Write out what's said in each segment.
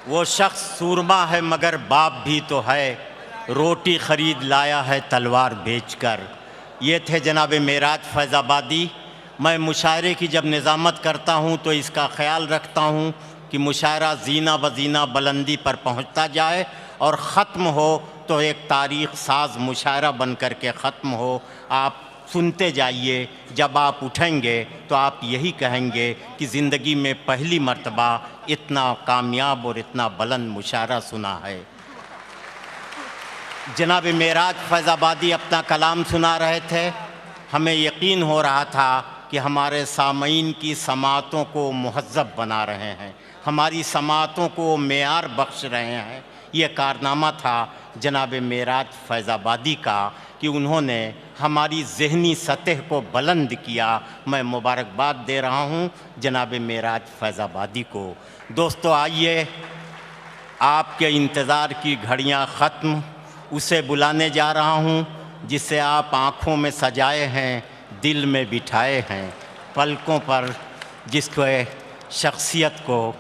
वो शख्स सूरमा है मगर बाप भी तो है, रोटी ख़रीद लाया है तलवार बेचकर। ये थे जनाब मेराज फैज़ाबादी। मैं मुशायरे की जब निज़ामत करता हूँ तो इसका ख़याल रखता हूँ कि मुशायरा ज़ीना ब ज़ीना बुलंदी पर पहुँचता जाए और ख़त्म हो तो एक तारीख़ साज मुशायरा बन कर के ख़त्म हो। आप सुनते जाइए, जब आप उठेंगे तो आप यही कहेंगे कि ज़िंदगी में पहली मर्तबा इतना कामयाब और इतना बुलंद मुशायरा सुना है। जनाब मेराज फैज़ाबादी अपना कलाम सुना रहे थे। हमें यकीन हो रहा था कि हमारे सामईन की समाअतों को मुहज़्ज़ब बना रहे हैं, हमारी समाअतों को मेयार बख्श रहे हैं। ये कारनामा था जनाब मेराज फैज़ाबादी का कि उन्होंने हमारी ज़हनी सतह को बुलंद किया। मैं मुबारकबाद दे रहा हूँ जनाब मेराज फैज़ाबादी को। दोस्तों, आइए, आपके इंतज़ार की घड़ियाँ ख़त्म, उसे बुलाने जा रहा हूँ जिसे आप आँखों में सजाए हैं, दिल में बिठाए हैं, पलकों पर जिसके शख्सियत को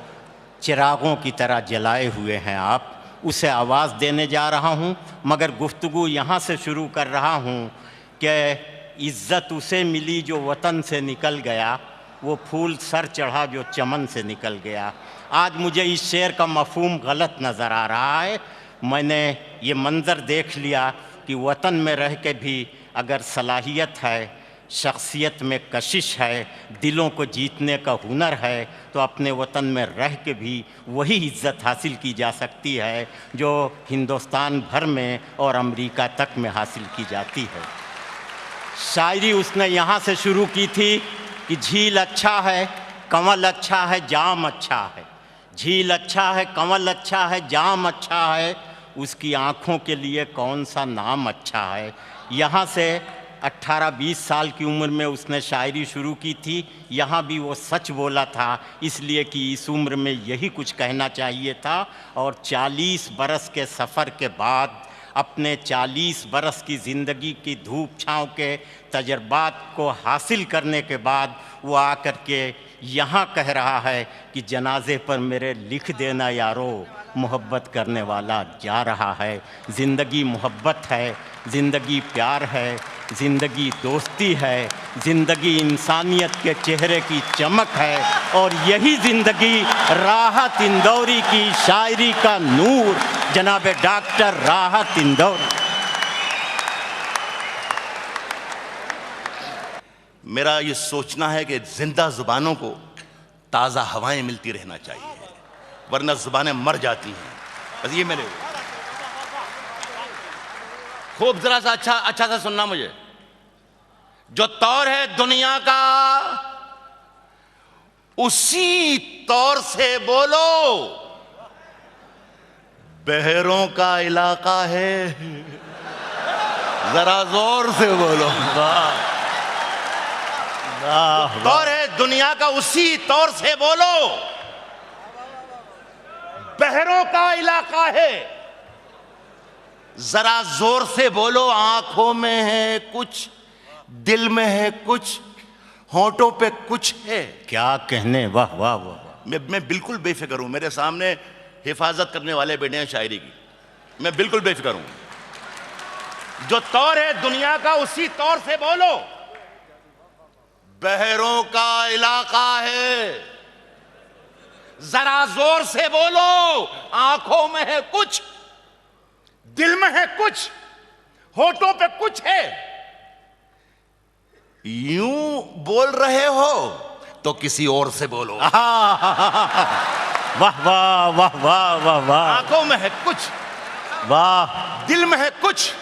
चिरागों की तरह जलाए हुए हैं आप। उसे आवाज़ देने जा रहा हूँ, मगर गुफ्तगू यहाँ से शुरू कर रहा हूँ कि इज़्ज़त उसे मिली जो वतन से निकल गया, वो फूल सर चढ़ा जो चमन से निकल गया। आज मुझे इस शेर का मफ़हूम गलत नज़र आ रहा है। मैंने ये मंज़र देख लिया कि वतन में रह के भी अगर सलाहियत है, शख्सियत में कशिश है, दिलों को जीतने का हुनर है, तो अपने वतन में रह के भी वही इज़्ज़त हासिल की जा सकती है जो हिंदुस्तान भर में और अमेरिका तक में हासिल की जाती है। शायरी उसने यहाँ से शुरू की थी कि झील अच्छा है, कंवल अच्छा है, जाम अच्छा है। झील अच्छा है, कंवल अच्छा है, जाम अच्छा है, उसकी आँखों के लिए कौन सा नाम अच्छा है। यहाँ से 18-20 साल की उम्र में उसने शायरी शुरू की थी। यहाँ भी वो सच बोला था, इसलिए कि इस उम्र में यही कुछ कहना चाहिए था। और 40 बरस के सफ़र के बाद, अपने 40 बरस की ज़िंदगी की धूप छाँव के तजर्बात को हासिल करने के बाद वो आकर के यहाँ कह रहा है कि जनाजे पर मेरे लिख देना यारो, मोहब्बत करने वाला जा रहा है। ज़िंदगी मोहब्बत है, ज़िंदगी प्यार है, ज़िंदगी दोस्ती है, ज़िंदगी इंसानियत के चेहरे की चमक है, और यही ज़िंदगी राहत इंदौरी की शायरी का नूर, जनाब डॉक्टर राहत इंदौरी। मेरा ये सोचना है कि जिंदा ज़ुबानों को ताज़ा हवाएं मिलती रहना चाहिए, वरना ज़ुबानें मर जाती हैं। बस ये मेरे खूब जरा सा अच्छा सा सुनना मुझे। जो तौर है दुनिया का उसी तौर से बोलो, बहरों का इलाका है, जरा जोर से बोलो। तौर है दुनिया का उसी तौर से बोलो, बहरों का इलाका है, जरा जोर से बोलो। आंखों में है कुछ, दिल में है कुछ, होंठों पे कुछ है। क्या कहने, वाह वाह वाह। मैं बिल्कुल बेफिक्र हूं। मेरे सामने हिफाजत करने वाले बैठे हैं शायरी की, मैं बिल्कुल बेफिक्र हूं। जो तौर है दुनिया का उसी तौर से बोलो, बहरों का इलाका है, जरा जोर से बोलो। आंखों में है कुछ, दिल में है कुछ, होठों पे कुछ है। यूं बोल रहे हो तो किसी और से बोलो। वाह वाह वाह वाह वाह वाह। आंखों में है कुछ, वाह, दिल में है कुछ,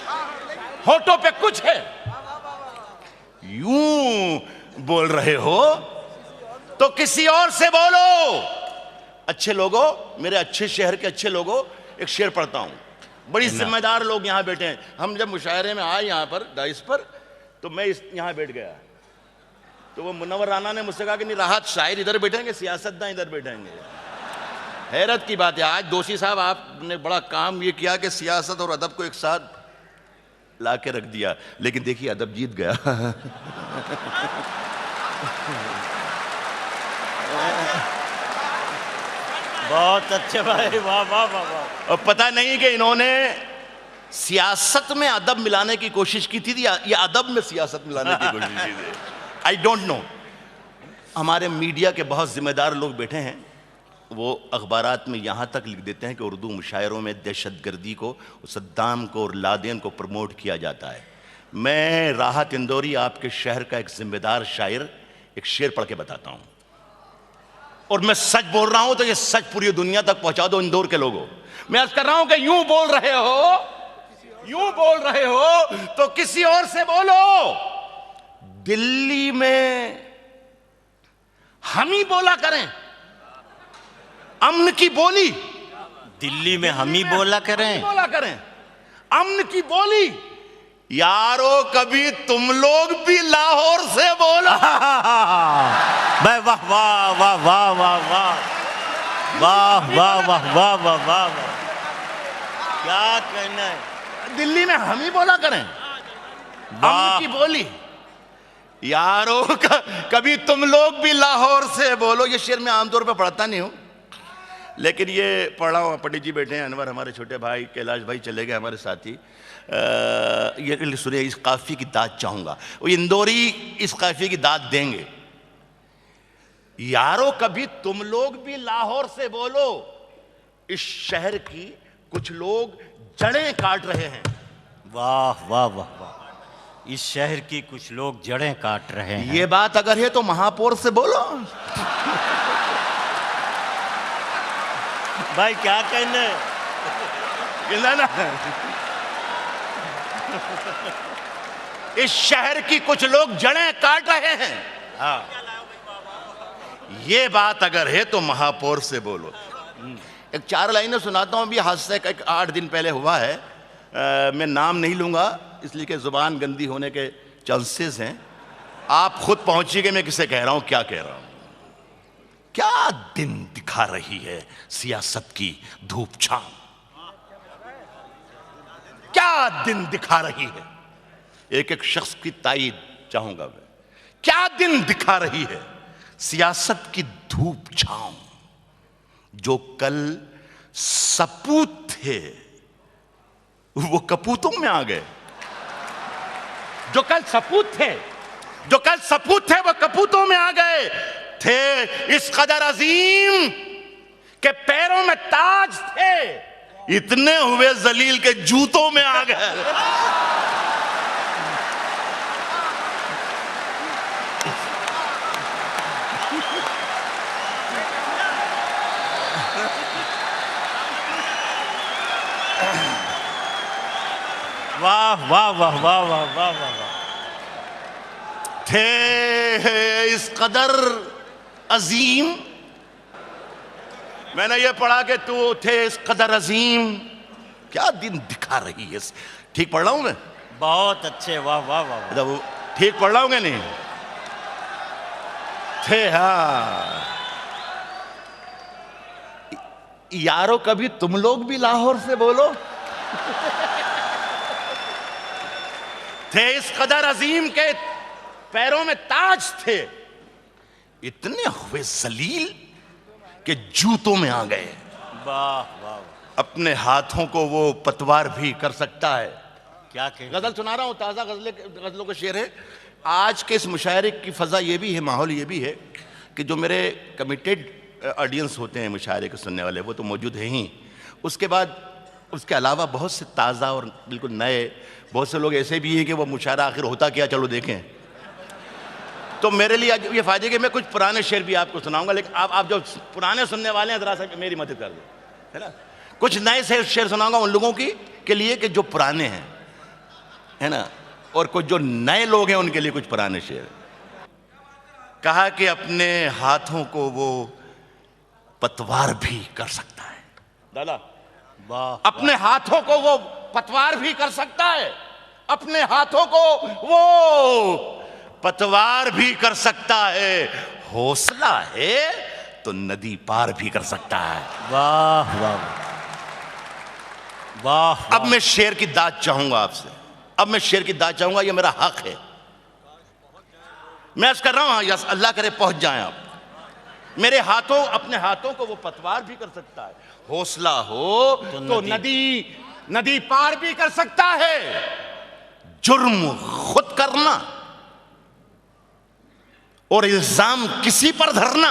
होठों पे कुछ है। यूं बोल रहे हो तो किसी और से बोलो। अच्छे लोगों, मेरे अच्छे शहर के अच्छे लोगों, एक शेर पढ़ता हूं। बड़ी जिम्मेदार लोग यहां बैठे हैं। हम जब मुशायरे में आए यहां पर डाइस पर, तो मैं यहां बैठ गया, तो वो मुनव्वर राना ने मुझसे कहा कि नहीं, राहत शायर इधर बैठेंगे, सियासतदान इधर बैठेंगे। हैरत की बात है, आज दोषी साहब आपने बड़ा काम ये किया कि सियासत और अदब को एक साथ ला के रख दिया, लेकिन देखिए अदब जीत गया। बहुत अच्छे भाई, वाह वाह वाह वाह। और पता नहीं कि इन्होंने सियासत में अदब मिलाने की कोशिश की थी या अदब में सियासत मिलाने की कोशिश की थी, आई डोंट नो। हमारे मीडिया के बहुत जिम्मेदार लोग बैठे हैं, वो अखबारात में यहाँ तक लिख देते हैं कि उर्दू मुशायरों में दहशतगर्दी को, सद्दाम को और लादेन को प्रमोट किया जाता है। मैं राहत इंदौरी, आपके शहर का एक जिम्मेदार शायर, एक शेर पढ़ के बताता हूँ, और मैं सच बोल रहा हूँ तो ये सच पूरी दुनिया तक पहुंचा दो इंदौर के लोगों। मैं अर्ज कर रहा हूं कि यूं बोल रहे हो तो किसी और से बोलो। दिल्ली में हम ही बोला करें अमन की बोली, दिल्ली में हम ही बोला करें अमन की बोली। यारो कभी तुम लोग भी लाहौर से बोलो। वाह वाह वाह वाह वाह वाह वाह वाह वाह वाह वाह वाह, क्या कहना है। दिल्ली में हम ही बोला करें अमन की बोली। यारो कभी तुम लोग भी लाहौर से बोलो। ये शेर मैं आमतौर पे पढ़ता नहीं हूं, लेकिन ये पढ़ा हूँ। पंडित जी बैठे हैं, अनवर हमारे छोटे भाई, कैलाश भाई चले गए हमारे साथी। ये सुनिए, इस काफी की दाद चाहूंगा, वो इंदौरी इस काफी की दाद देंगे। यारो कभी तुम लोग भी लाहौर से बोलो, इस शहर की कुछ लोग जड़ें काट रहे हैं। वाह वाह वाह वाह, इस शहर की कुछ लोग जड़ें काट रहे हैं। ये बात अगर है तो महापौर से बोलो। भाई क्या कहना है, कहना ना, इस शहर की कुछ लोग जड़ें काट रहे हैं। हाँ, ये बात अगर है तो महापौर से बोलो। एक 4 लाइनें सुनाता हूं, अभी हादसा एक 8 दिन पहले हुआ है। मैं नाम नहीं लूंगा इसलिए कि जुबान गंदी होने के चांसेस हैं। आप खुद पहुंचिएगा मैं किसे कह रहा हूं, क्या कह रहा हूं। क्या दिन दिखा रही है सियासत की धूप छांव, क्या दिन दिखा रही है। एक एक शख्स की ताईद चाहूंगा मैं। क्या दिन दिखा रही है सियासत की धूप छांव। जो कल सपूत थे वो कपूतों में आ गए। जो कल सपूत थे वो कपूतों में आ गए। थे इस कदर अजीम के पैरों में ताज थे, इतने हुए जलील के जूतों में आ गए। वाह वाह वाह वाह वाह वाह वाह। थे इस कदर अजीम, मैंने ये पढ़ा कि तू थे इस कदर अजीम। क्या दिन दिखा रही है। ठीक पढ़ रहा हूं मैं? बहुत अच्छे, वाह वाह वाह। वो ठीक पढ़ रहा हूं क्या नहीं? थे, हाँ। यारो कभी तुम लोग भी लाहौर से बोलो। थे इस कदर अजीम के पैरों में ताज थे, इतने हुए जलील के जूतों में आ गए। वाह वाह। अपने हाथों को वो पतवार भी कर सकता है। क्या कह, गजल सुना रहा हूं, ताजा गजलों का शेर है। आज के इस मुशायरे की फजा ये भी है, माहौल ये भी है कि जो मेरे कमिटेड ऑडियंस होते हैं मुशायरे के सुनने वाले, वो तो मौजूद हैं ही। उसके बाद उसके अलावा बहुत से ताज़ा और बिल्कुल नए, बहुत से लोग ऐसे भी हैं कि वो मुशायरा आखिर होता क्या चलो देखें। तो मेरे लिए आज ये फ़ायदे कि मैं कुछ पुराने शेर भी आपको सुनाऊंगा, लेकिन आप जो पुराने सुनने वाले हैं ज़रा सा मेरी मदद कर दो, है ना। कुछ नए शेर सुनाऊंगा उन लोगों की के लिए कि जो पुराने हैं, है ना, और कुछ जो नए लोग हैं उनके लिए कुछ पुराने शेर। कहा कि अपने हाथों को वो पतवार भी कर सकता है। दादा, वाह। अपने हाथों को वो पतवार भी कर सकता है। अपने हाथों को वो पतवार भी कर सकता है। हौसला है तो नदी पार भी कर सकता है। वाह वाह वाह। अब मैं शेर की दाद चाहूंगा आपसे। अब मैं शेर की दाद चाहूंगा, ये मेरा हक है। मैं ऐसा कर रहा हूं, यस, अल्लाह करे पहुंच जाएं आप। मेरे हाथों, अपने हाथों को वो पतवार भी कर सकता है। हौसला हो तो नदी पार भी कर सकता है। जुर्म खुद करना और इल्जाम किसी पर धरना,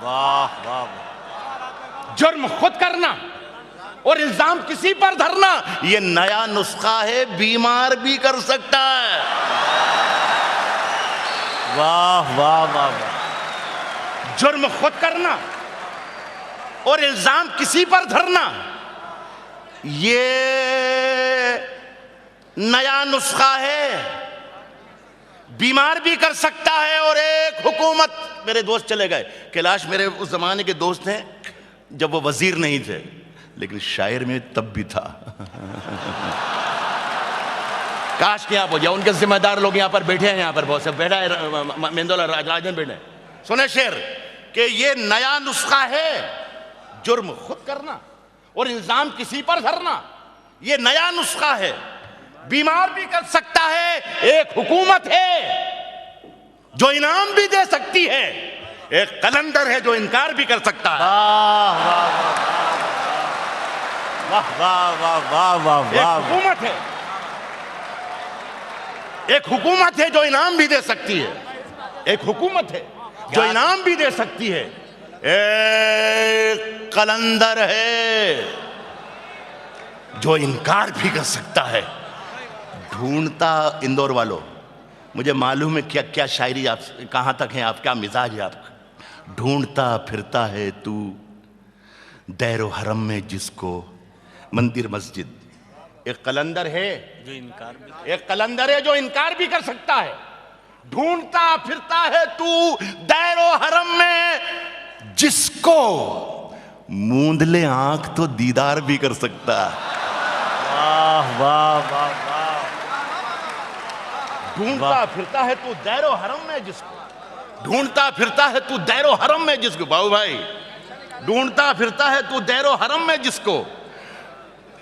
वाह वाह, जुर्म खुद करना और इल्जाम किसी पर धरना, ये नया नुस्खा है, बीमार भी कर सकता है। वाह वाह वाह वाह। जुर्म खुद करना और इल्जाम किसी पर धरना, ये नया नुस्खा है, बीमार भी कर सकता है। और एक हुकूमत, मेरे दोस्त चले गए, कैलाश मेरे उस जमाने के दोस्त हैं जब वो वजीर नहीं थे, लेकिन शायर में तब भी था। काश क्या हो जाए, उनके जिम्मेदार लोग यहाँ पर बैठे हैं, यहाँ पर बहुत से बैठा है, मेंदोला राजन बैठे। सुने शेर कि ये नया नुस्खा है, जुर्म खुद करना और इल्जाम किसी पर धरना, ये नया नुस्खा है, बीमार भी कर सकता है। एक हुकूमत है जो इनाम भी दे सकती है, एक कलंदर है जो इनकार भी कर सकता है। वाह वाह वाह वाह वाह वाह। एक हुकूमत है, एक हुकूमत है जो इनाम भी दे सकती है, एक हुकूमत है जो इनाम भी दे सकती है। एक कलंदर है जो इनकार भी कर सकता है। ढूंढता, इंदौर वालों मुझे मालूम है क्या क्या शायरी आप कहां तक है, आप क्या मिजाज है आपका। ढूंढता फिरता है तू दैरो हरम में जिसको, मंदिर मस्जिद। एक कलंदर है जो इनकार भी, एक कलंदर है जो इनकार भी कर सकता है। ढूंढता फिरता है तू दैरो हरम में जिसको, मूंद ले आंख तो दीदार भी कर सकता है। वाह वाह वाह वाह। ढूंढता फिरता है तू दैरो हरम में जिसको, ढूंढता फिरता है तू दैरो हरम में जिसको, बाबू भाई, ढूंढता फिरता है तू दैरो हरम में जिसको,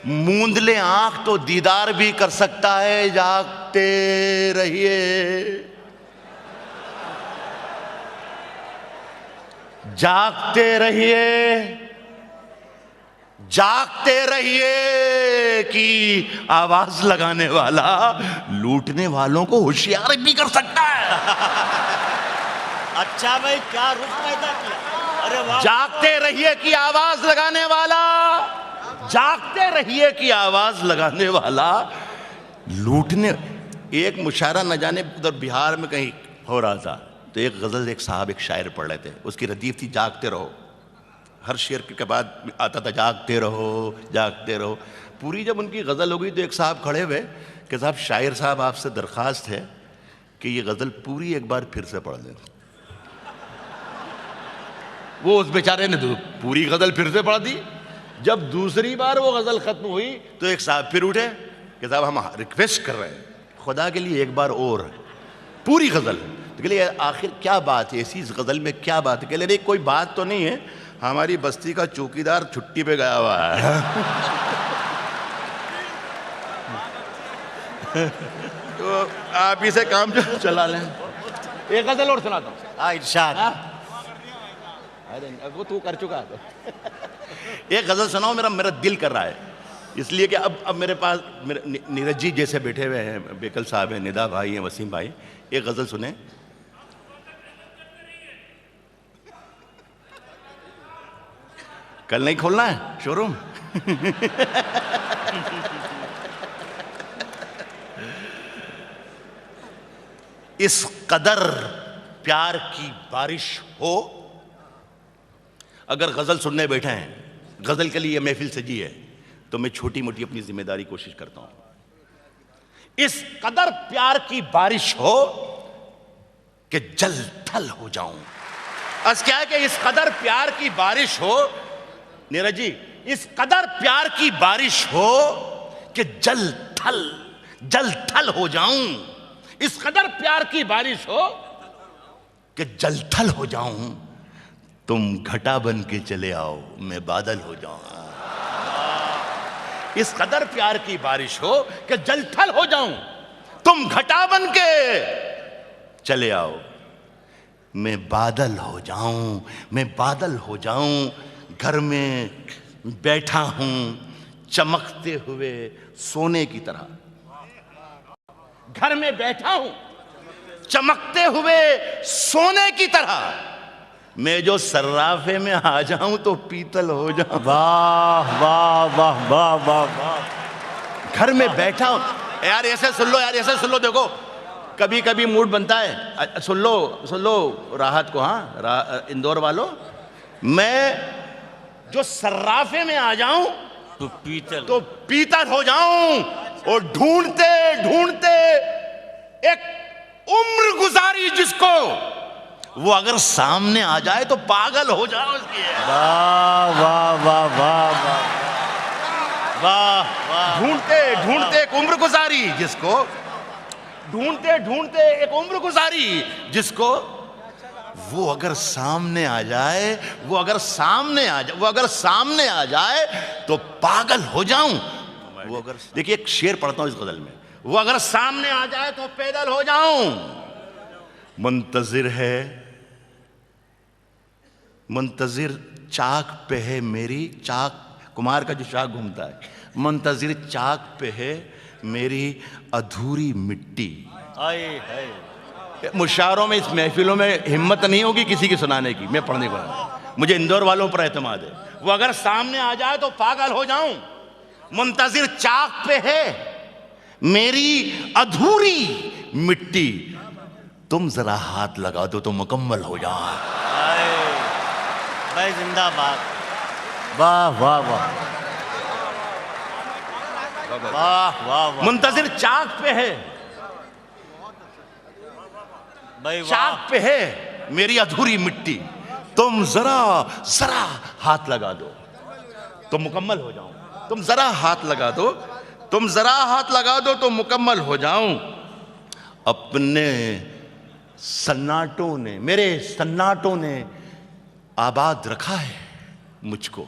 मूंद ले आंख तो दीदार भी कर सकता है। जागते रहिए, जागते रहिए, जागते रहिए कि आवाज लगाने वाला लूटने वालों को होशियार भी कर सकता है। अच्छा भाई, क्या रुख पैदा किया। अरे वाह। जागते रहिए कि आवाज लगाने वाला, जागते रहिए कि आवाज लगाने वाला लूटने। एक मुशायरा न जाने उधर बिहार में कहीं हो रहा था, तो एक गजल एक साहब एक शायर पढ़ रहे थे, उसकी रदीफ थी जागते रहो। हर शेर के बाद आता था जागते रहो जागते रहो। पूरी जब उनकी गज़ल हो गई तो एक साहब खड़े हुए कि साहब शायर साहब आपसे दरख्वास्त है कि ये गज़ल पूरी एक बार फिर से पढ़ दें। वो उस बेचारे ने पूरी गज़ल फिर से पढ़ दी। जब दूसरी बार वो गज़ल ख़त्म हुई तो एक साहब फिर उठे कि साहब हम रिक्वेस्ट कर रहे हैं खुदा के लिए एक बार और पूरी गज़ल। तो कह लिए आखिर क्या बात है, ऐसी इस गज़ल में क्या बात है? कह ले कोई बात तो नहीं है, हमारी बस्ती का चौकीदार छुट्टी पे गया हुआ है। तो आप इसे काम चला लें। एक गज़ल और सुनाता हूँ। इरशाद। अरे वो तू कर चुका है। एक गज़ल सुनाओ, मेरा दिल कर रहा है, इसलिए कि अब मेरे पास मेरे नीरज जी जैसे बैठे हुए हैं, बेकल साहब हैं, निदा भाई हैं, वसीम भाई। एक गज़ल सुने। कल नहीं खोलना है शोरूम। इस कदर प्यार की बारिश हो। अगर गजल सुनने बैठे हैं, गजल के लिए यह महफिल सजी है, तो मैं छोटी मोटी अपनी जिम्मेदारी कोशिश करता हूं। इस कदर प्यार की बारिश हो कि जल थल हो जाऊं। आज क्या है कि इस कदर प्यार की बारिश हो, नीरज जी, इस कदर प्यार की बारिश हो कि जल थल हो जाऊं। इस कदर प्यार की बारिश हो कि जल थल हो जाऊं। तुम घटा बन के चले आओ, मैं बादल हो जाऊं। इस कदर प्यार की बारिश हो कि जल थल हो जाऊं, तुम घटा बन के चले आओ, मैं बादल हो जाऊं, मैं बादल हो जाऊं, घर में बैठा हूं चमकते हुए सोने की तरह, घर में बैठा हूं चमकते हुए सोने की तरह, मैं जो सर्राफे में आ जाऊं तो पीतल हो जाऊं। वाह वाह वाह वाह वाह वाह। घर में बैठा हूं यार, ऐसे सुन लो यार, ऐसे सुन लो। देखो कभी कभी मूड बनता है, सुन लो राहत को। हाँ इंदौर वालों, मैं जो सर्राफे में आ जाऊं तो पीतल हो जाऊं, और ढूंढते ढूंढते एक उम्र गुजारी जिसको, वो अगर सामने आ जाए तो पागल हो जाओ उसकी। वाह वाह वाह वाह वाह वाह वाह। ढूंढते ढूंढते एक उम्र गुजारी जिसको, ढूंढते ढूंढते एक उम्र गुजारी जिसको, वो अगर सामने आ जाए, वो अगर सामने आ जाए तो पागल हो जाऊं। वो अगर, देखिए एक शेर पढ़ता हूं इस गजल में, वो अगर सामने आ जाए तो पैदल हो जाऊं। मुंतजिर चाक पे है मेरी, चाक कुमार का जो चाक घूमता है, मुंतजिर चाक पे है मेरी अधूरी मिट्टी। मुशायरों में, इस महफिलों में हिम्मत नहीं होगी किसी की सुनाने की, मैं पढ़ने को, मुझे इंदौर वालों पर एतमाद है। वो अगर सामने आ जाए तो पागल हो जाऊं। मुंतजिर चाक पे है मेरी अधूरी मिट्टी, तुम जरा हाथ लगा दो तो मुकम्मल हो जाऊं। भाई जिंदाबाद। वाह वाह वाह वाह वाह वाह। मुंतजिर चाक पे है भाई, चाक पे है मेरी अधूरी मिट्टी, तुम जरा हाथ लगा दो तो मुकम्मल हो जाऊं। तुम जरा हाथ लगा दो, तुम जरा हाथ लगा दो तो मुकम्मल हो जाऊं। अपने सन्नाटों ने, मेरे सन्नाटों ने आबाद रखा है मुझको।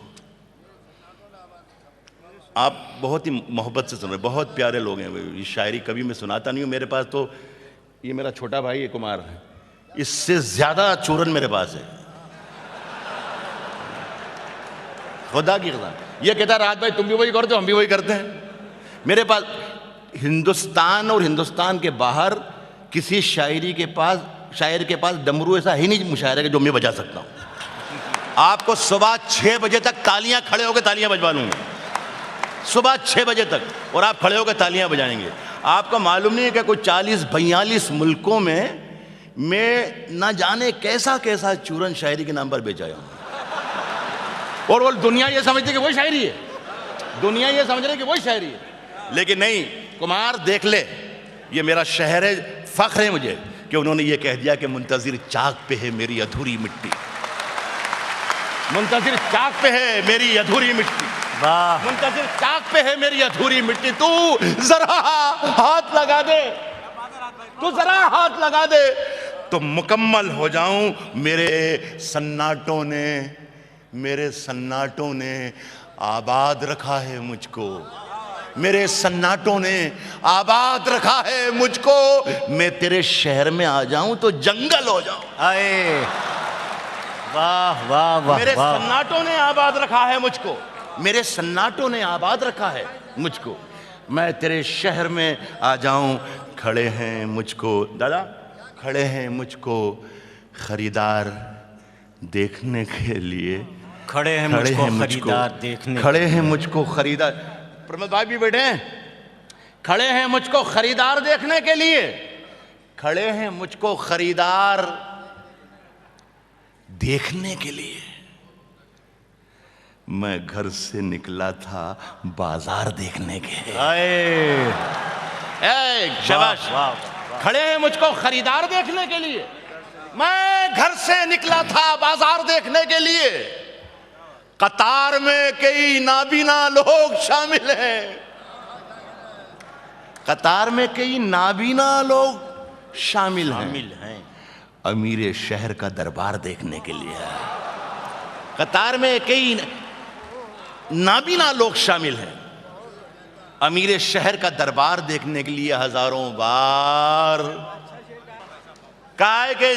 आप बहुत ही मोहब्बत से सुन रहे, बहुत प्यारे लोग हैं। ये शायरी कभी मैं सुनाता नहीं हूँ, मेरे पास तो, ये मेरा छोटा भाई है कुमार, इससे ज्यादा चूरन मेरे पास है, खुदा की कसम। ये कहता है राज भाई तुम भी वही करते हो, हम भी वही करते हैं। मेरे पास हिंदुस्तान और हिंदुस्तान के बाहर किसी शायर के पास डमरू ऐसा ही नहीं मुशायरे के जो मैं बजा सकता हूं। आपको सुबह 6 बजे तक तालियां, खड़े होकर तालियां बजवा लूंगा, सुबह 6 बजे तक, और आप खड़े होकर तालियां बजाएंगे। आपको मालूम नहीं है कि कोई 40-42 मुल्कों में मैं ना जाने कैसा कैसा चूरन शायरी के नाम पर बेचाया हूं, और वो दुनिया ये समझती है कि वही शायरी है, दुनिया ये समझ रही है कि वही शायरी है। लेकिन नहीं कुमार, देख ले, ये मेरा शहर है, फख्र है मुझे कि उन्होंने ये कह दिया कि मुंतजिर चाक पे है मेरी अधूरी मिट्टी, मुंतजिर चाक पे है मेरी अधूरी मिट्टी, वाह, मुंतजिर चाक पे है मेरी अधूरी मिट्टी, तू जरा हाथ लगा दे, तू जरा हाथ लगा दे तो मुकम्मल हो जाऊं। मेरे सन्नाटों ने आबाद रखा है मुझको, मेरे सन्नाटों ने आबाद रखा है मुझको। मैं तेरे शहर में आ जाऊं तो जंगल हो जाऊं। आए, वाह वाह वाह। मेरे सन्नाटों ने आबाद रखा है मुझको, मेरे सन्नाटों ने आबाद रखा है मुझको। मैं तेरे शहर में आ जाऊं, खड़े हैं मुझको, दादा खड़े हैं मुझको खरीदार देखने के लिए, खड़े हैं मुझको खरीदार देखने, खड़े हैं मुझको खरीदार, प्रमोद भाई भी बैठे हैं, खड़े हैं मुझको खरीदार देखने के लिए, खड़े हैं मुझको खरीदार देखने के लिए। मैं घर से निकला था बाजार देखने के। शाबाश, खड़े हैं मुझको खरीदार देखने के लिए, मैं घर से निकला था बाजार देखने के लिए। कतार में कई नाबीना लोग शामिल हैं, कतार में कई नाबीना लोग शामिल हैं। अमीर शहर का दरबार देखने के लिए कतार में कई नाबीना लोग शामिल हैं। अमीर शहर का दरबार देखने के लिए हजारों बार कहा है कि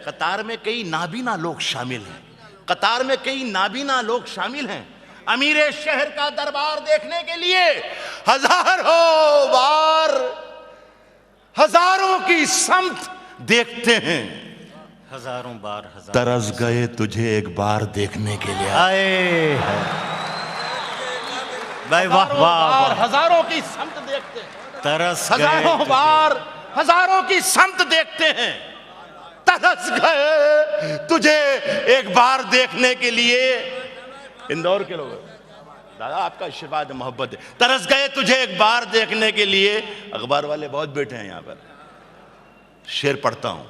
कतार में कई नाबीना लोग शामिल हैं, कतार में कई नाबीना लोग शामिल हैं। अमीर शहर का दरबार देखने के लिए हजारों बार हजारों की समत देखते हैं। हजारों बार तरस गए तुझे एक बार देखने के लिए। आए भाई, वाह वाह, हजारों की समत देखते हैं। तरस हजारों बार हजारों की समत देखते हैं। तरस गए तुझे एक बार देखने के लिए। इंदौर के लोग, दादा आपका आशीर्वाद मोहब्बत है। तरस गए तुझे एक बार देखने के लिए। अखबार वाले बहुत बैठे हैं यहाँ पर, शेर पढ़ता हूं।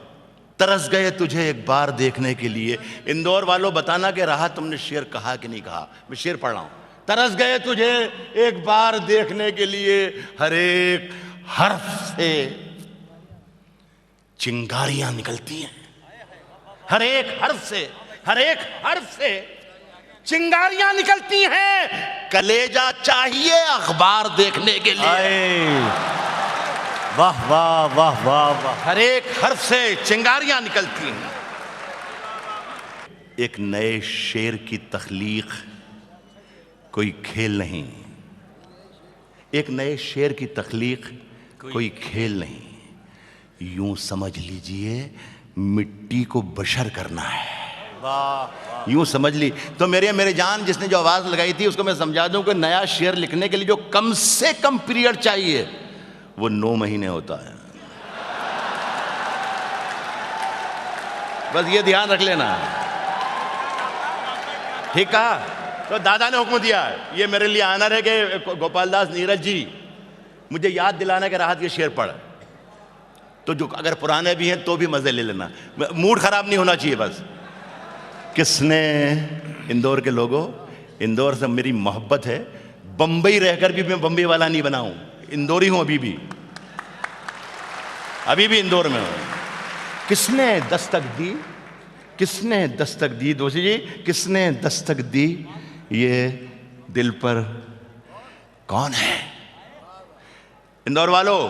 तरस गए तुझे एक बार देखने के लिए। इंदौर वालों बताना कि रहा तुमने शेर कहा कि नहीं कहा। मैं शेर पढ़ रहा हूं। तरस गए तुझे एक बार देखने के लिए, हर एक हर्फ से चिंगारियां निकलती हैं। हर एक हर्फ से, हर एक हर्फ से चिंगारियां निकलती हैं। कलेजा चाहिए अखबार देखने के लिए। वाह वाह वाह वाह वाह। हर एक हर्फ से चिंगारियां निकलती हैं। एक नए शेर की तख्लीक कोई खेल नहीं। एक नए शेर की तख्लीक कोई खेल नहीं। यूं समझ लीजिए मिट्टी को बशर करना है। वाह, यूं समझ ली तो मेरे जान जिसने जो आवाज लगाई थी उसको मैं समझा दूं कि नया शेर लिखने के लिए जो कम से कम पीरियड चाहिए वो 9 महीने होता है। बस ये ध्यान रख लेना, ठीक कहा। तो दादा ने हुक्म दिया, ये मेरे लिए आनर है कि गोपाल दास नीरज जी मुझे याद दिलाना कि राहत के शेर पढ़। तो जो अगर पुराने भी हैं तो भी मजे ले लेना, मूड खराब नहीं होना चाहिए बस। किसने, इंदौर के लोगों, इंदौर से मेरी मोहब्बत है। बंबई रहकर भी मैं बंबई वाला नहीं बना हूं, इंदौरी हूं अभी भी इंदौर में हूं। किसने दस्तक दी, किसने दस्तक दी दोषी जी, किसने दस्तक दी ये दिल पर, कौन है? इंदौर वालों,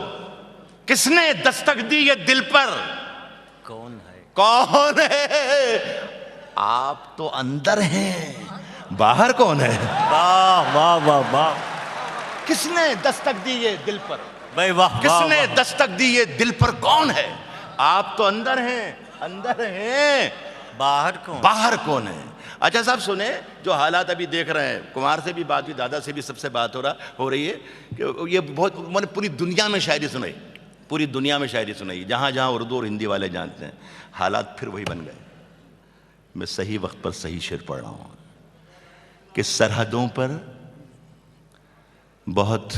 किसने दस्तक दी ये दिल पर? कौन है? कौन है? आप तो अंदर हैं, बाहर कौन है? वाह वाह वाह वाह। किसने दस्तक दी ये दिल पर भाई, वाह। किसने दस्तक दी ये दिल पर, कौन है? आप तो अंदर हैं, अंदर हैं, बाहर कौन? बाहर कौन है? अच्छा साहब सुने, जो हालात अभी देख रहे हैं, कुमार से भी बात हुई, दादा से भी सबसे बात हो रही है कि ये बहुत, मैंने पूरी दुनिया में शायरी सुनाई, पूरी दुनिया में शायरी सुनाई, जहां जहां उर्दू और हिंदी वाले जानते हैं। हालात फिर वही बन गए। मैं सही वक्त पर सही शेर पढ़ रहा हूं कि सरहदों पर बहुत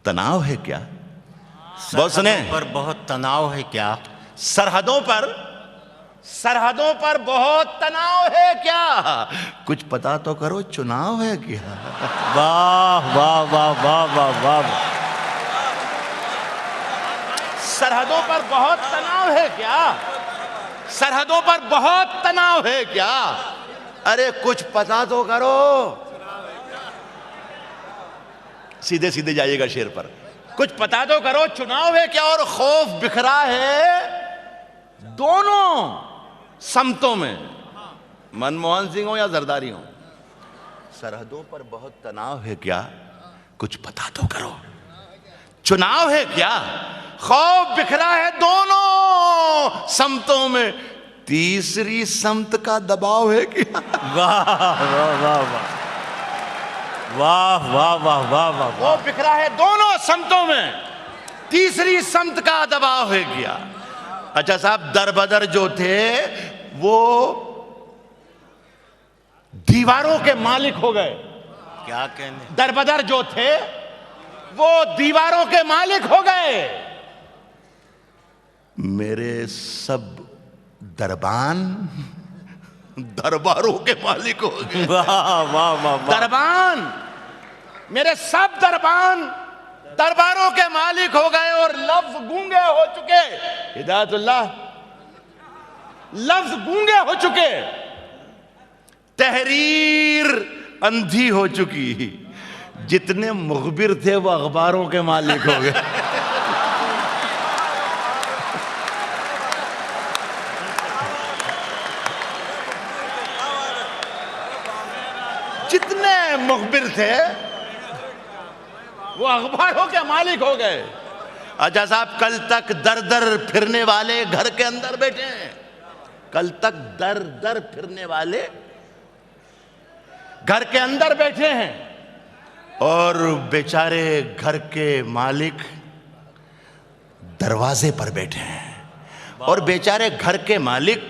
तनाव है क्या? बहुत सुने, पर बहुत तनाव है क्या? सरहदों पर बहुत तनाव है क्या? कुछ पता तो करो, चुनाव है क्या? वाह वाह वाह वाह वाह वाह। सरहदों पर बहुत तनाव है क्या? सरहदों पर बहुत तनाव है क्या? अरे कुछ पता तो करो। सीधे सीधे जाइएगा शेर पर, कुछ पता तो करो, चुनाव है क्या? और खौफ बिखरा है दोनों समतों में, मनमोहन सिंह हो या जरदारी हो। सरहदों पर बहुत तनाव है क्या? कुछ पता तो करो, चुनाव है क्या? खौफ बिखरा है दोनों समतों में, तीसरी समत का दबाव है क्या? वाह वाह वाह वाह वाह वाह वाह वाह वाह। वो बिखरा है दोनों समतों में, तीसरी समत का दबाव है क्या? अच्छा साहब, दरबदर जो थे वो दीवारों के मालिक हो गए। क्या कहने? दरबदर जो थे वो दीवारों के मालिक हो गए। मेरे सब दरबान दरबारों के मालिक हो गए। वाह वाह वाह वाह। दरबान, मेरे सब दरबान दरबारों के मालिक हो गए और लफ्ज गूंगे हो चुके। हिदायतुल्लाह, लफ्ज गूंगे हो चुके, तहरीर अंधी हो चुकी। जितने मुखबिर थे वो अखबारों के मालिक हो गए। मुखबिर थे, वो अखबारों के मालिक हो गए। अच्छा साहब, कल तक दर दर फिरने वाले घर के अंदर बैठे हैं, कल तक दर दर फिरने वाले घर के अंदर बैठे हैं, और बेचारे घर के मालिक दरवाजे पर बैठे हैं, और बेचारे घर के मालिक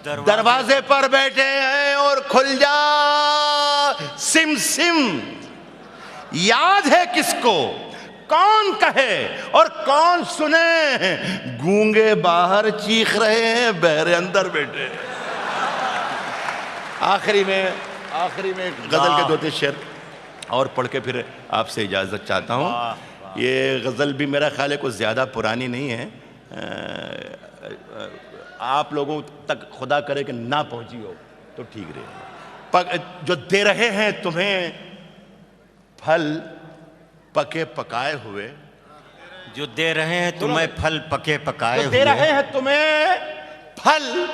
दरवाजे पर बैठे हैं। और खुल जा सिम सिम, याद है किसको, कौन कहे और कौन सुने, गूंगे बाहर चीख रहे हैं, बहरे अंदर बैठे। आखिरी में गजल के 2-3 शेर और पढ़ के फिर आपसे इजाजत चाहता हूँ। ये गजल भी मेरा ख्याल है कुछ ज्यादा पुरानी नहीं है, आप लोगों तक खुदा करे कि ना पहुंची हो तो ठीक रहे। जो दे रहे हैं तुम्हें फल पके पकाए हुए, जो दे रहे हैं तुम्हें फल पके पकाए हुए, दे रहे हैं तुम्हें फल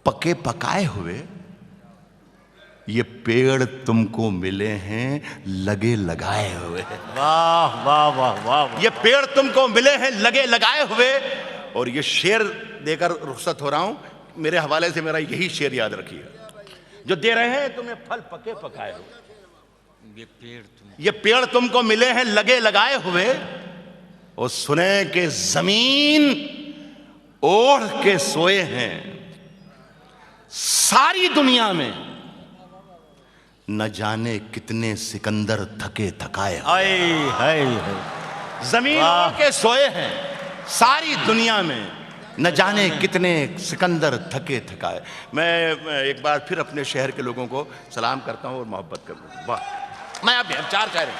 पके पकाए हुए, ये पेड़ तुमको मिले हैं लगे लगाए हुए। वाह वाह वाह वाह। ये पेड़ तुमको मिले हैं लगे लगाए हुए। और ये शेर देकर रुखसत हो रहा हूं, मेरे हवाले से मेरा यही शेर याद रखिए, जो दे रहे हैं तुम्हें फल पके पकाए हुए, ये पेड़ तुमको मिले हैं लगे लगाए हुए, और सुने के जमीन ओढ़ के सोए हैं सारी दुनिया में, न जाने कितने सिकंदर थके थकाए। हाय जमीन ओढ़ के सोए हैं सारी दुनिया में, न जाने कितने सिकंदर थके थकाए। मैं एक बार फिर अपने शहर के लोगों को सलाम करता हूं और मोहब्बत करता हूं। वाह, मैं अब 4 शायर हैं।